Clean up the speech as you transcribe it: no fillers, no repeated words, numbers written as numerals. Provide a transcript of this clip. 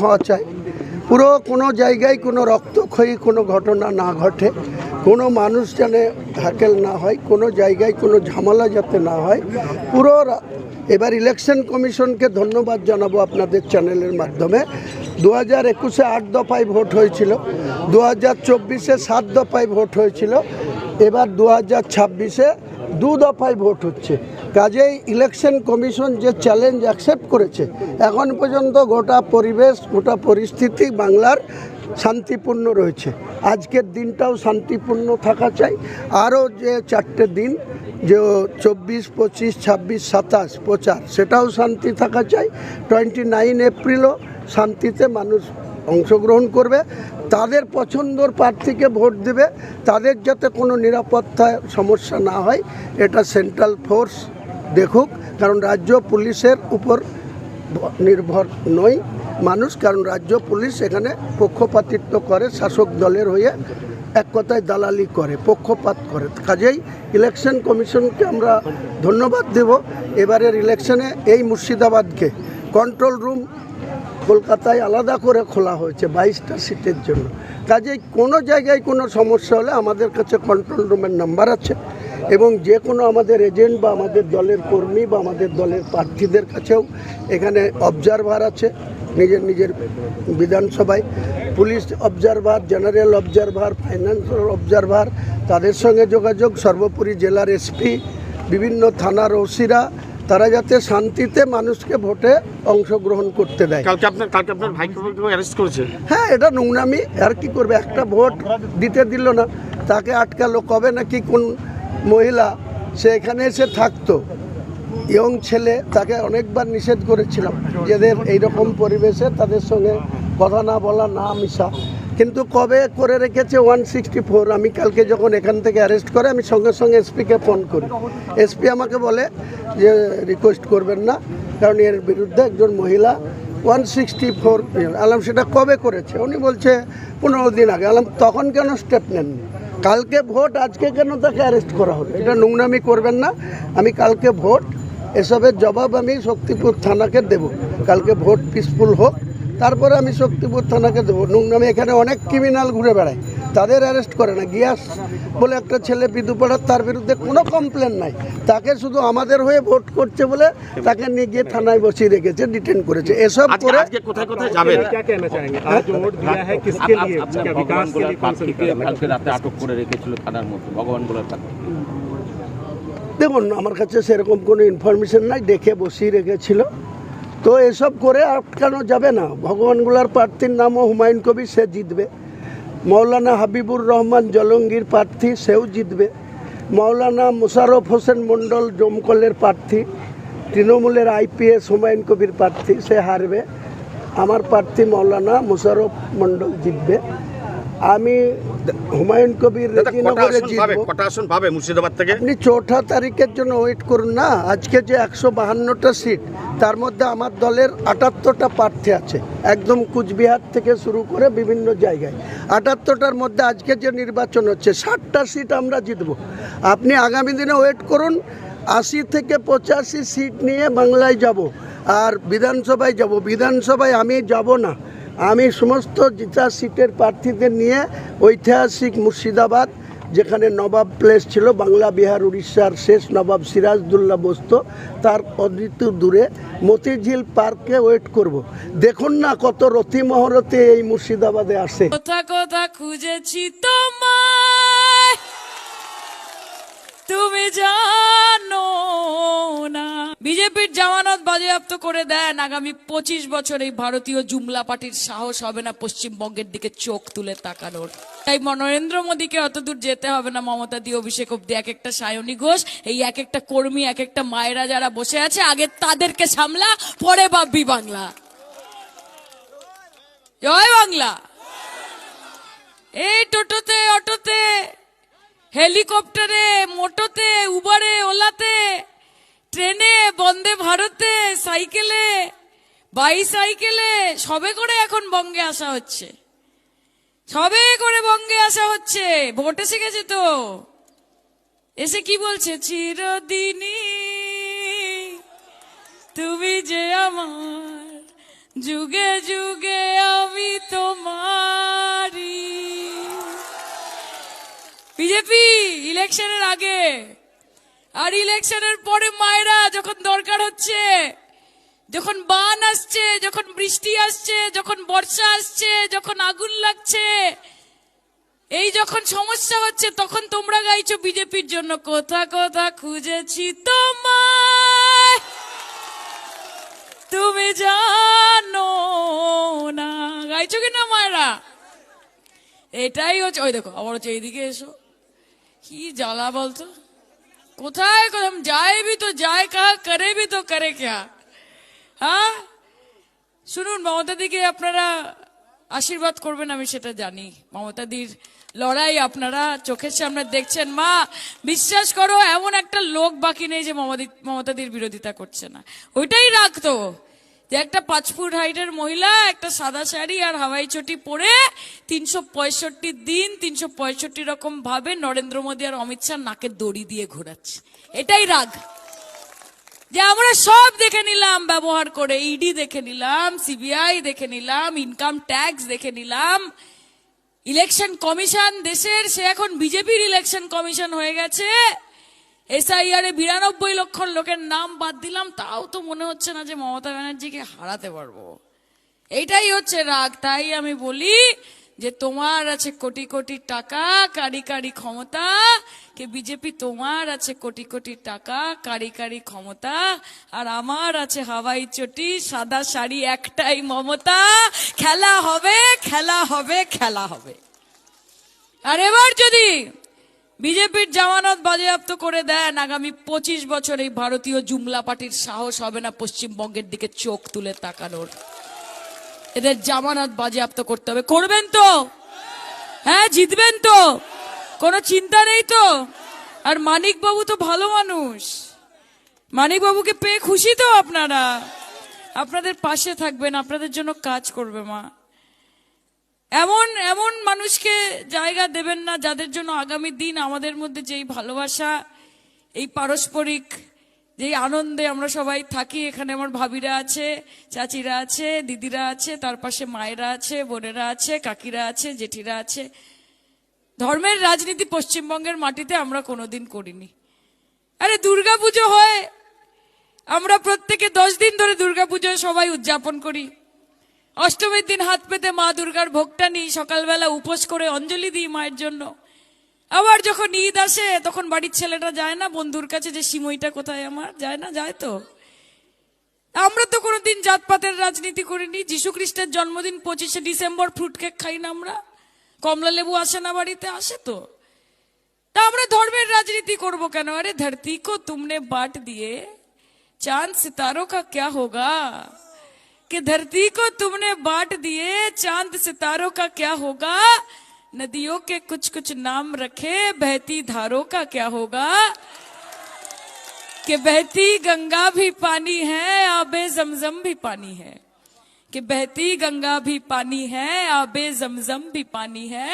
হওয়া চাই, পুরো কোনো জায়গায় কোনো রক্তক্ষয়ী কোনো ঘটনা না ঘটে, কোনো মানুষ যেন হ্যাকেল না হয়, কোনো জায়গায় কোনো ঝামেলা যাতে না হয়। পুরো এবার ইলেকশন কমিশনকে ধন্যবাদ জানাবো আপনাদের চ্যানেলের মাধ্যমে। 2021-এ 8 দফায় ভোট হয়েছিল, 2024-এ 7 দফায় ভোট হয়েছিল, এবার 2026-এ 2 দফায় ভোট হচ্ছে। কাজেই ইলেকশন কমিশন যে চ্যালেঞ্জ অ্যাকসেপ্ট করেছে, এখন পর্যন্ত গোটা পরিবেশ গোটা পরিস্থিতি বাংলার শান্তিপূর্ণ রয়েছে। আজকের দিনটাও শান্তিপূর্ণ থাকা চাই। আরও যে 4টে দিন, যে 24, 25, 26, 27 প্রচার, সেটাও শান্তি থাকা চাই। 29 এপ্রিলও শান্তিতে মানুষ অংশগ্রহণ করবে, তাদের পছন্দর প্রার্থীকে ভোট দেবে, তাদের যাতে কোনো নিরাপত্তায় সমস্যা না হয় এটা সেন্ট্রাল ফোর্স দেখুক। কারণ রাজ্য পুলিশের উপর নির্ভর নয় মানুষ, কারণ রাজ্য পুলিশ এখানে পক্ষপাতিত্ব করে, শাসক দলের হয়ে এক কথায় দালালি করে, পক্ষপাত করে। কাজেই ইলেকশন কমিশনকে আমরা ধন্যবাদ দেব। এবারের ইলেকশনে এই মুর্শিদাবাদকে কন্ট্রোল রুম কলকাতায় আলাদা করে খোলা হয়েছে 22টা সিটের জন্য। কাজেই কোনো জায়গায় কোনো সমস্যা হলে আমাদের কাছে কন্ট্রোল রুমের নাম্বার আছে, এবং যে কোনো আমাদের এজেন্ট বা আমাদের দলের কর্মী বা আমাদের দলের প্রার্থীদের কাছেও এখানে অবজারভার আছে। নিজের নিজের বিধানসভায় police observer, general observer, financial observer, তাদের সঙ্গে যোগাযোগ। সর্বোপরি জেলার এসপি, বিভিন্ন থানার ওসিরা, তারা যাতে শান্তিতে মানুষকে ভোটে অংশগ্রহণ করতে দেয়। কালকে আপনার ভাইকে অ্যারেস্ট করেছে? হ্যাঁ, এটা নোংরামি। আর কি করবে, একটা ভোট দিতে দিল না, তাকে আটকালো। কবে নাকি কোন মহিলা সে এখানে এসে থাকতো, ইয়ং ছেলে, তাকে অনেকবার নিষেধ করেছিলাম যাদের এইরকম পরিবেশে তাদের সঙ্গে কথা না বলা, না মিশা, কিন্তু কবে করে রেখেছে 164। আমি কালকে যখন এখান থেকে অ্যারেস্ট করে আমি সঙ্গে সঙ্গে এসপিকে ফোন করি। এসপি আমাকে বলে যে রিকোয়েস্ট করবেন না, কারণ এর বিরুদ্ধে একজন মহিলা 164 আলাম, সেটা কবে করেছে? উনি বলছে 15 দিন আগে। আলাম, তখন কেন স্টেপ নেননি? কালকে ভোট, আজকে কেন তাকে অ্যারেস্ট করা হলো? এটা নোংরামি করবেন না। আমি কালকে ভোট, এসবের জবাব আমি শক্তিপুর থানাকে দেব। কালকে ভোট পিসফুল হোক, তারপরে আমি শক্তিপুর থানাকে দেবো। নোংরামি, এখানে অনেক ক্রিমিনাল ঘুরে বেড়ায়, তাদের অ্যারেস্ট করে না। গিয়াস বলে একটা ছেলে বিদুপাড়ার, তার বিরুদ্ধে কোনো কমপ্লেন নাই, তাকে শুধু আমাদের হয়ে ভোট করছে বলে তাকে নিয়ে গিয়ে থানায় বসিয়ে রেখেছে, ডিটেন করেছে। এসব করে কোথায় কোথায় যাবেন? দেখুন, আমার কাছে সেরকম কোনো ইনফরমেশন নাই, দেখে বসিয়ে রেখেছিল। তো এসব করে আটকানো যাবে না। ভগবানগুলার প্রার্থীর নামও হুমায়ুন কবির, সে জিতবে। মৌলানা হাবিবুর রহমান জলঙ্গির প্রার্থী, সেও জিতবে। মৌলানা মোশাররফ হোসেন মণ্ডল জমকলের প্রার্থী, তৃণমূলের আইপিএস হুমায়ুন কবির প্রার্থী, সে হারবে। আমার প্রার্থী মৌলানা মোশাররফ মণ্ডল জিতবে। আমি হুমায়ুন কবির রেজিনগরে জিতবো। কটা আসন পাবে মুর্শিদাবাদ থেকে? আপনি 4 তারিখের জন্য ওয়েট করুন না। আজকে যে 152টা সিট, তার মধ্যে আমার দলের 78টা প্রার্থী আছে, একদম কুচবিহার থেকে শুরু করে বিভিন্ন জায়গায়। 78টার মধ্যে আজকে যে নির্বাচন হচ্ছে 60টা সিট আমরা জিতব। আপনি আগামী দিনে ওয়েট করুন। 80 থেকে 85 সিট নিয়ে বাংলায় যাব, আর বিধানসভায় যাব। বিধানসভায় আমি যাব না, আমি সমস্ত জিতা সিটের প্রার্থীদের নিয়ে ঐতিহাসিক মুর্শিদাবাদ, যেখানে নবাব প্লেস ছিল, বাংলা বিহার উড়িষ্যার শেষ নবাব সিরাজদৌল্লা বসতো, তার অদ্বিত দূরে মতিঝিল পার্কে ওয়েট করব। দেখুন না কত রতি মহরতে এই মুর্শিদাবাদে আসে। কোথা কোথা খুঁজেছি তোমায়, তুমি জানো না। বিজেপির জামানত বাজেয়াপ্ত করে দেন। আগামী 25 বছর এই ভারতীয় জুমলা পার্টির সাহস হবে না পশ্চিমবঙ্গের দিকে চোখ তুলে তাকানোর। তাই নরেন্দ্র মোদীকে অত দূর যেতে হবে না। মমতা দি, অভিষেক অব্দি, এক একটা সায়নী ঘোষ, এই এক একটা কর্মী, এক একটা মায়েরা যারা বসে আছে, আগে তাদেরকে সামলা, পরে ভাববি বাংলা। জয় বাংলা। এই টোটোতে, অটোতে, হেলিকপ্টারে, মোটোতে, উবারে, ওলাতে, ট্রেনে, বন্দে ভারতে, সাইকেলে, বাইসাইকেলে, সবে করে এখন বঙ্গে আসা হচ্ছে। সবে করে বঙ্গে আসা হচ্ছে। ভোট এসে গেছে তো। এসে কি বলছে? চিরদিনই তুমি যে আমার, যুগে যুগে বিজেপি ইলেকশনের আগে আর ইলেকশনের পরে মায়েরা যখন দরকার হচ্ছে, যখন বান আসছে, যখন বৃষ্টি আসছে, যখন বর্ষা আসছে, যখন আগুন লাগছে, এই যখন সমস্যা হচ্ছে, তখন তোমরা গাইছো বিজেপির জন্য কোথা কোথা খুঁজেছি তোমায় তুমি জানো না, গাইছো কিনা মায়েরা? এটাই হচ্ছে। ওই দেখো আবার হচ্ছে এইদিকে এসো, কি জ্বালা বলতো, কোথায় কদম যায় ভি তো যায় কাহা, করে ভি তো করে ক্যা। হ্যাঁ শুনুন, মমতাদিকে আপনারা আশীর্বাদ করবেন আমি সেটা জানি। মমতাদির লড়াই আপনারা চোখের সামনে দেখছেন। মা বিশ্বাস করো, এমন একটা লোক বাকি নেই যে মমতাদির বিরোধিতা করছে না। ওইটাই রাখতো যে একটা 5 ফুট হাইটের মহিলা একটা সাদা শাড়ি আর হাওয়াই চটি পরে 365 দিন 365 রকম ভাবে নরেন্দ্র মোদী আর অমিত শাহ নাকে দড়ি দিয়ে ঘোরাচ্ছে। এটাই রাগ, যে আমরা সব দেখে নিলাম ব্যবহার করে, ইডি দেখে নিলাম, সিবিআই দেখে নিলাম, ইনকাম ট্যাক্স দেখে নিলাম, ইলেকশন কমিশন দেশের, সে এখন বিজেপির ইলেকশন কমিশন হয়ে গেছে। এসআইআর 92 লক্ষ লোকের নাম বাদ দিলাম, তাও তো মনে হচ্ছে না যে মমতা ব্যানার্জিকে হারাতে পারবো। এইটাই হচ্ছে রাগ। তাই আমি বলি যে তোমার আছে কোটি কোটি টাকা, কারি কারি ক্ষমতা, কে বিজেপি তোমার আছে কোটি কোটি টাকা, কারি কারি ক্ষমতা, আর আমার আছে হাওয়াই চটি সাদা শাড়ি, একটাই মমতা। খেলা হবে খেলা হবে খেলা হবে। আর এবার যদি বিজেপির জামানত বাজেয়াপ্ত করে দেন, আগামী 25 বছর এই ভারতীয় জুমলা পার্টির সাহস হবে না পশ্চিমবঙ্গের দিকে চোখ তুলে তাকানোর। এদের জামানত বাজেয়াপ্ত করতে হবে। করবেন তো? হ্যাঁ জিতবেন তো? কোনো চিন্তা নেই তো? আর মানিক বাবু তো ভালো মানুষ, মানিক বাবুকে পেয়ে খুশি তো আপনারা? আপনাদের পাশে থাকবেন, আপনাদের জন্য কাজ করবে মা। এমন এমন মানুষকে জায়গা দেবেন না যাদের জন্য আগামী দিন আমাদের মধ্যে যেই ভালোবাসা, এই পারস্পরিক যেই আনন্দে আমরা সবাই থাকি, এখানে আমার ভাবিরা আছে, চাচিরা আছে, দিদিরা আছে, তার পাশে মায়েরা আছে, বোনেরা আছে, কাকিরা আছে, জেঠিরা আছে। ধর্মের রাজনীতি পশ্চিমবঙ্গের মাটিতে আমরা কোনোদিন করিনি। আরে দুর্গাপুজো হয়, আমরা প্রত্যেকে 10 দিন ধরে দুর্গাপুজো সবাই উদযাপন করি। অষ্টমীর দিন হাত পেতে মা দুর্গার ভোগটা নিই, সকালবেলা উপোস করে অঞ্জলি দিই মায়ের জন্য। আবার যখন ঈদ আসে তখন বাড়ির ছেলেটা যায় না বন্ধুর কাছে যে সিমইটা কোথায় আমার, যায় না? যায় তো। আমরা তো কোনোদিন জাতপাতের রাজনীতি করিনি। যীশু খ্রিস্টের জন্মদিন 25শে ডিসেম্বর ফ্রুট কেক খাই না আমরা? কমলা লেবু আসে না বাড়িতে? আসে তো। তা আমরা ধর্মের রাজনীতি করব কেন? আরে ধরती को तुमने बांट दिए, चांद सितारों का क्या होगा? कि धरती को तुमने बांट दिए, चांद सितारों का क्या होगा? नदियों के कुछ कुछ नाम रखे, बहती धारों का क्या होगा? कि बहती गंगा भी पानी है, आबे जमजम भी पानी है। कि बहती गंगा भी पानी है, आबे जमजम भी पानी है।